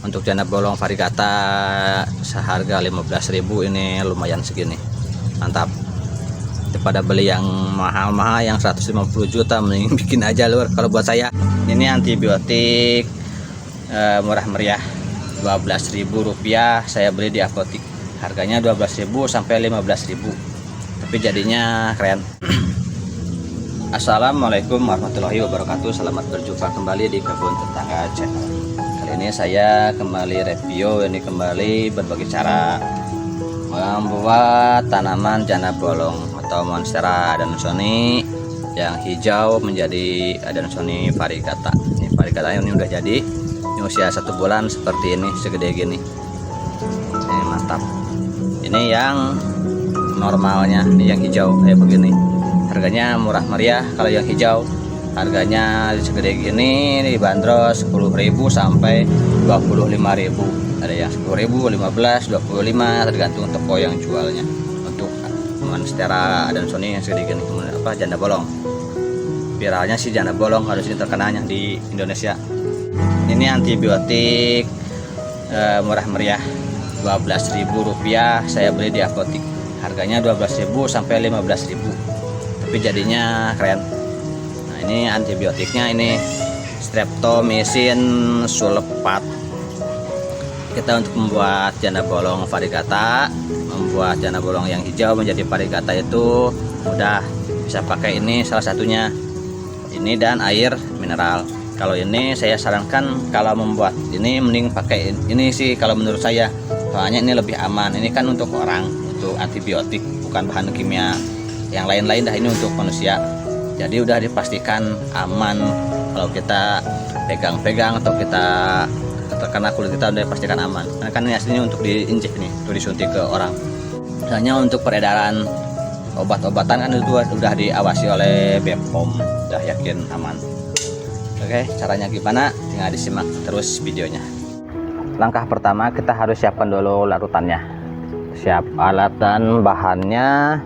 Untuk janda bolong varigata seharga 15.000 ini lumayan segini, mantap. Daripada beli yang mahal-mahal yang 150 juta, mending bikin aja lur kalau buat saya. Ini antibiotik murah meriah, 12.000 rupiah saya beli di apotik. Harganya 12.000 sampai 15.000, tapi jadinya keren. Assalamualaikum warahmatullahi wabarakatuh. Selamat berjumpa kembali di Kebun Tetangga Channel. Kali ini saya kembali review, ini kembali berbagi cara membuat tanaman janda bolong atau monstera adansoni yang hijau menjadi adansoni varigata. Ini varigata ini udah jadi, ini usia 1 bulan seperti ini, segede gini. Ini mantap. Ini yang normalnya, ini yang hijau kayak begini. Harganya murah meriah. Kalau yang hijau harganya segede gini dibanderol 10.000 sampai 25.000. Ada yang 10.000, 15, 25 tergantung toko yang jualnya. Untuk monstera adansoni yang segede gini, apa, janda bolong. Viralnya sih janda bolong, harus ini terkenalnya di Indonesia. Ini antibiotik murah meriah, 12.000 rupiah saya beli di apotik. Harganya 12.000 sampai 15.000, tapi jadinya keren. Nah, ini antibiotiknya, ini streptomycin sulfat. Kita untuk membuat janda bolong varigata, membuat janda bolong yang hijau menjadi varigata itu mudah. Bisa pakai ini salah satunya, ini dan air mineral. Kalau ini saya sarankan kalau membuat ini mending pakai ini sih kalau menurut saya, soalnya ini lebih aman. Ini kan untuk orang, untuk antibiotik, bukan bahan kimia yang lain-lain dah, ini untuk manusia. Jadi udah dipastikan aman. Kalau kita pegang-pegang atau kita terkena kulit kita, udah dipastikan aman. Karena kan ini aslinya untuk diinjek nih, untuk disuntik ke orang. Hanya untuk peredaran obat-obatan kan itu udah diawasi oleh BPOM, udah yakin aman. Oke, caranya gimana? Tinggal disimak terus videonya. Langkah pertama, kita harus siapkan dulu larutannya. Siap alat dan bahannya.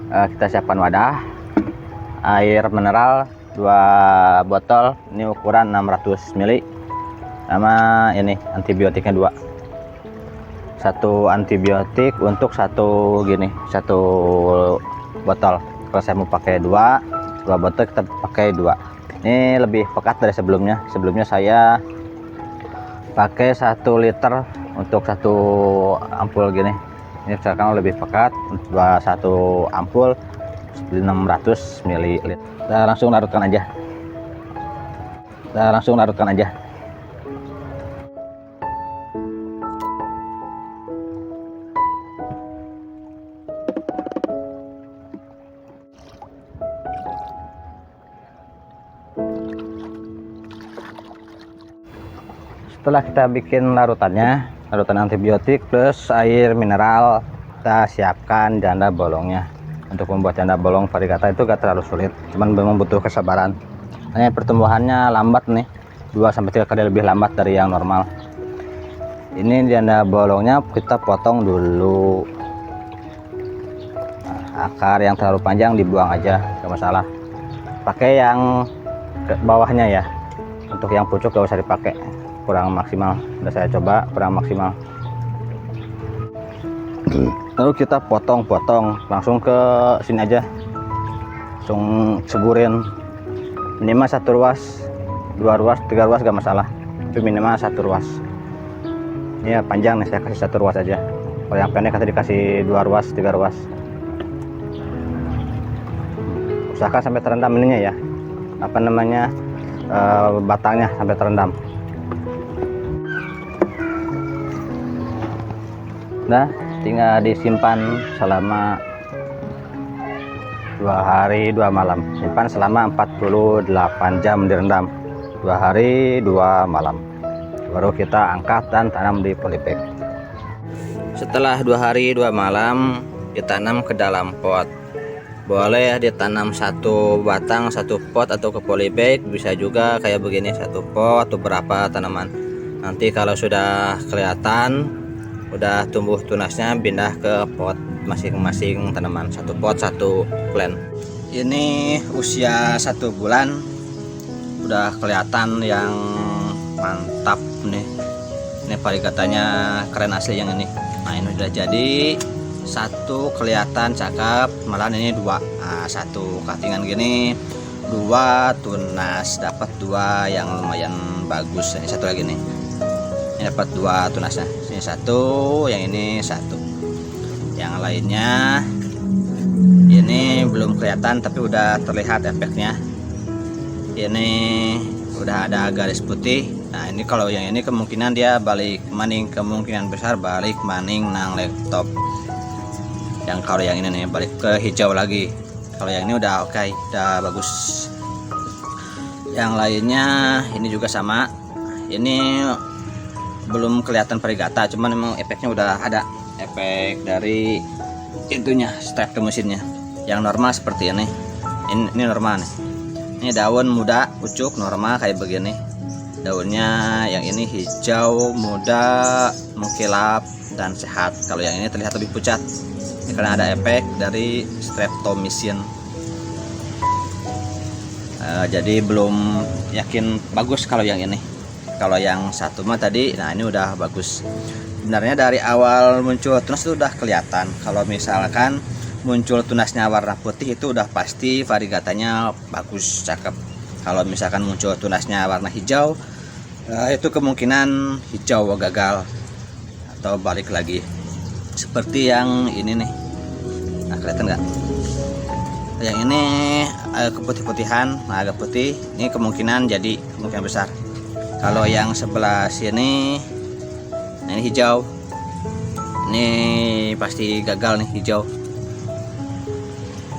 Kita siapkan wadah, air mineral 2 botol, ini ukuran 600 ml, sama ini antibiotiknya 2. 1 antibiotik untuk satu botol. Kalau saya mau pakai 2 botol, kita pakai 2. Ini lebih pekat dari sebelumnya. Sebelumnya saya pakai 1 liter untuk 1 ampul gini. Ini sekarang lebih pekat, 1 ampul 600 ml. Kita langsung larutkan aja. Setelah kita bikin larutan antibiotik plus air mineral, kita siapkan janda bolongnya. Untuk membuat janda bolong varigata itu gak terlalu sulit, cuman memang butuh kesabaran. Hanya pertumbuhannya lambat nih, 2-3 kali lebih lambat dari yang normal. Ini janda bolongnya kita potong dulu. Nah, akar yang terlalu panjang dibuang aja, gak masalah. Pakai yang ke bawahnya ya. Untuk yang pucuk gak usah dipakai, kurang maksimal. Udah saya coba kurang maksimal. Lalu kita potong-potong langsung ke sini aja, langsung ceburin. Minimal 1 ruas, 2 ruas, 3 ruas gak masalah, tapi minimal 1 ruas. Ini ya panjang nih, saya kasih 1 ruas aja. Kalau yang pendek nanti dikasih 2 ruas, 3 ruas. Usahakan sampai terendam ininya ya, apa namanya, batangnya sampai terendam. Nah, tinggal disimpan selama 2 hari 2 malam. Simpan selama 48 jam direndam, 2 hari 2 malam. Baru kita angkat dan tanam di polybag. Setelah 2 hari 2 malam ditanam ke dalam pot. Boleh ditanam 1 batang 1 pot atau ke polybag, bisa juga kayak begini 1 pot atau berapa tanaman. Nanti kalau sudah kelihatan udah tumbuh tunasnya, pindah ke pot masing-masing tanaman, 1 pot 1 plant. Ini usia 1 bulan, udah kelihatan yang mantap nih. Ini variegatanya keren asli yang ini. Nah ini udah jadi satu, kelihatan cakep, malahan ini dua. Nah, satu cuttingan gini dua tunas, dapat dua yang lumayan bagus. Ini satu lagi nih, ini dapat dua tunasnya. Ini satu, yang ini satu, yang lainnya ini belum kelihatan tapi udah terlihat efeknya. Ini udah ada garis putih. Nah ini kalau yang ini kemungkinan dia balik maning, kemungkinan besar balik maning nang laptop. Yang kalau yang ini nih balik ke hijau lagi. Kalau yang ini udah oke, udah bagus. Yang lainnya ini juga sama. Ini belum kelihatan varigata, cuman memang efeknya udah ada, efek dari itunya, strap ke mesinnya. Yang normal seperti ini. Ini normal nih. Ini daun muda, pucuk, normal kayak begini. Daunnya yang ini hijau, muda, mengkilap dan sehat. Kalau yang ini terlihat lebih pucat. Ini karena ada efek dari streptomycin. Jadi belum yakin bagus kalau yang ini. Kalau yang satu mah tadi, nah ini udah bagus. Sebenarnya dari awal muncul tunas itu udah kelihatan. Kalau misalkan muncul tunasnya warna putih itu udah pasti variegatanya bagus, cakep. Kalau misalkan muncul tunasnya warna hijau, itu kemungkinan hijau gagal atau balik lagi. Seperti yang ini nih. Nah kelihatan nggak? Yang ini agak keputih-putihan, nah agak putih. Ini kemungkinan jadi, kemungkinan besar. Kalau yang sebelah sini, nah ini hijau. Ini pasti gagal nih hijau.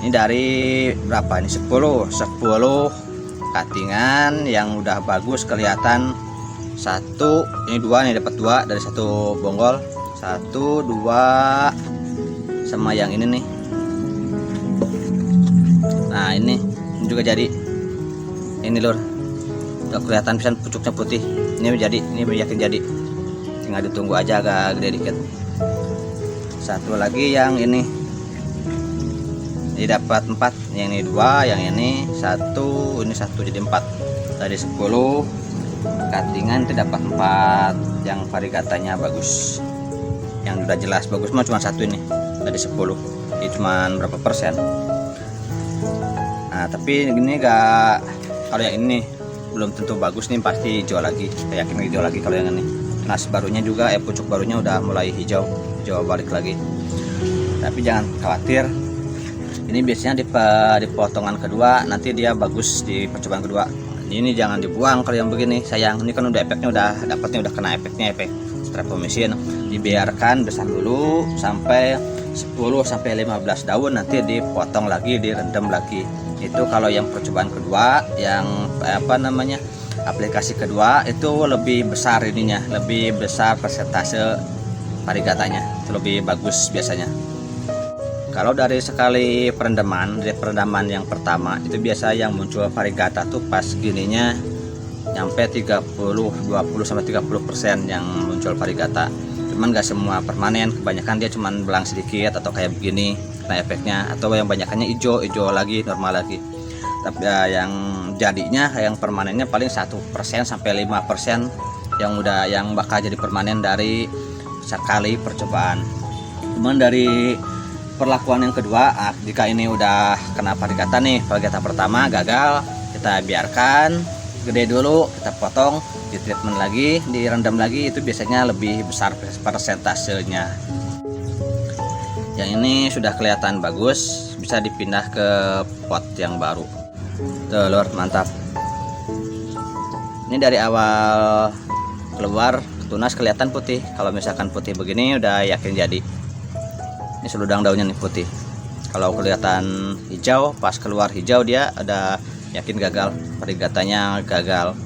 Ini dari berapa ini? 10 cuttingan yang udah bagus kelihatan. Satu, ini dua nih, dapat dua dari satu bonggol. Satu, dua, sama yang ini nih. Nah ini juga jadi. Ini lur, udah kelihatan pisan pucuknya putih. Ini jadi, ini yakin jadi. Tinggal ditunggu aja agak gede dikit. Satu lagi yang ini. Ini dapat 4, yang ini 2, yang ini 1, ini 1, jadi 4. Dari 10 cuttingan itu dapat 4 yang variegatanya bagus. Yang udah jelas bagus mah cuma 1 ini dari 10. Ini cuma berapa persen. Nah, tapi ini enggak, kalau yang ini belum tentu bagus nih, pasti hijau lagi. Saya yakin hijau lagi kalau yang ini. Nas barunya juga pucuk barunya udah mulai hijau balik lagi. Tapi jangan khawatir. Ini biasanya di potongan kedua, nanti dia bagus di percobaan kedua. Ini jangan dibuang kalau yang begini, sayang. Ini kan udah efeknya, udah dapatnya, udah kena efeknya, efek streptomycin. Dibiarkan besar dulu sampai 10 sampai 15 daun, nanti dipotong lagi, direndam lagi. Itu kalau yang percobaan kedua, yang aplikasi kedua itu lebih besar ininya, lebih besar persentase variegatanya, itu lebih bagus biasanya. Kalau dari sekali perendaman, dari perendaman yang pertama itu biasa yang muncul variegata tuh pas gininya nyampe 20 sampai 30% yang muncul variegata. Cuman gak semua permanen, kebanyakan dia cuman belang sedikit atau kayak begini, nah efeknya, atau yang banyakannya hijau lagi, normal lagi. Tapi yang jadinya, yang permanennya paling 1% sampai 5% yang bakal jadi permanen dari sekali percobaan. Cuman dari perlakuan yang kedua, jika ini udah kena varigata nih, varigata pertama gagal, kita biarkan gede dulu, kita potong, di treatment lagi, direndam lagi, itu biasanya lebih besar persentasenya. Yang ini sudah kelihatan bagus, bisa dipindah ke pot yang baru. Tuh lur, mantap. Ini dari awal keluar tunas kelihatan putih. Kalau misalkan putih begini udah yakin jadi. Ini seludang daunnya nih putih. Kalau kelihatan hijau, pas keluar hijau dia ada yakin gagal, varigatanya gagal.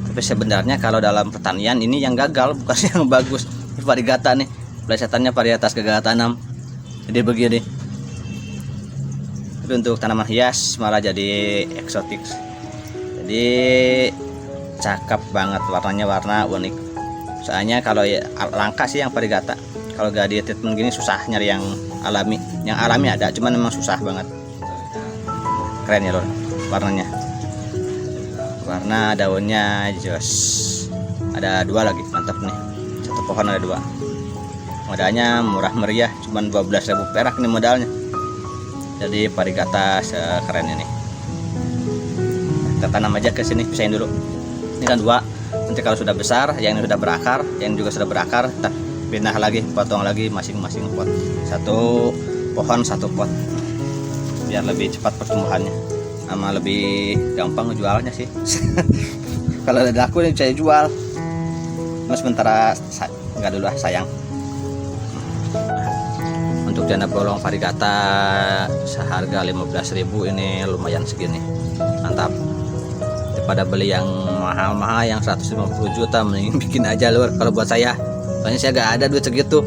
Tapi sebenarnya kalau dalam pertanian ini yang gagal, bukan yang bagus. Ini varigata nih, pelesetannya varietas gagal tanam. Jadi begini. Tapi untuk tanaman hias malah jadi eksotik. Jadi cakep banget, warnanya warna unik. Soalnya kalau langka sih yang varigata. Kalau gak di treatment gini susah nyari yang alami. Yang alami ada, cuman memang susah banget. Keren ya lor, warnanya. Warna daunnya jos. Ada dua lagi, mantap nih. pohon ada 2. Modalnya murah meriah, cuman 12.000 perak nih modalnya. Jadi varigata sekeren ini. Kita tanam aja ke sini, pisahin dulu. Ini kan 2. Nanti kalau sudah besar, yang ini sudah berakar, yang juga sudah berakar, kita pindah lagi, potong lagi masing-masing pot. 1 pohon 1 pot. Biar lebih cepat pertumbuhannya, sama lebih gampang jualnya sih. Kalau ada laku nih saya jual. Mas sementara enggak dulu sayang. Untuk janda bolong varigata seharga 15.000 ini lumayan segini, mantap. Daripada beli yang mahal-mahal yang 150 juta, mending bikin aja lur. Kalau buat saya, soalnya saya gak ada duit segitu,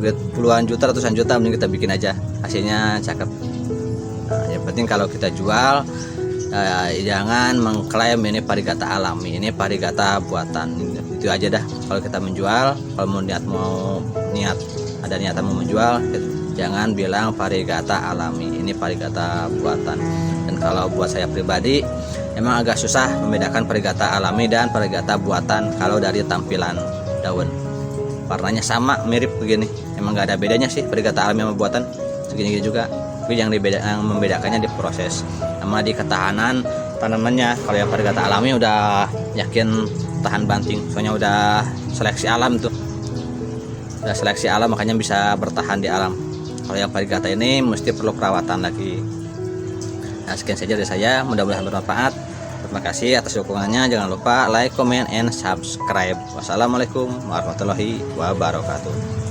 duit puluhan juta, ratusan juta, mending kita bikin aja, hasilnya cakep. Nah, yang penting kalau kita jual, jangan mengklaim ini varigata alami, ini varigata buatan. Itu aja dah. Kalau kita menjual, kalau mau ada niatan mau menjual, jangan bilang varigata alami, ini varigata buatan. Dan kalau buat saya pribadi, emang agak susah membedakan varigata alami dan varigata buatan. Kalau dari tampilan daun, warnanya sama, mirip begini, emang nggak ada bedanya sih varigata alami sama buatan, segini-gini juga. Tapi yang membedakannya di proses sama di ketahanan tanamannya. Kalau yang varigata alami udah yakin tahan banting, soalnya udah seleksi alam tuh, udah seleksi alam, makanya bisa bertahan di alam. Kalau yang varigata ini mesti perlu perawatan lagi. Nah, sekian saja dari saya, mudah-mudahan bermanfaat. Terima kasih atas dukungannya. Jangan lupa like, comment, and subscribe. Wassalamualaikum warahmatullahi wabarakatuh.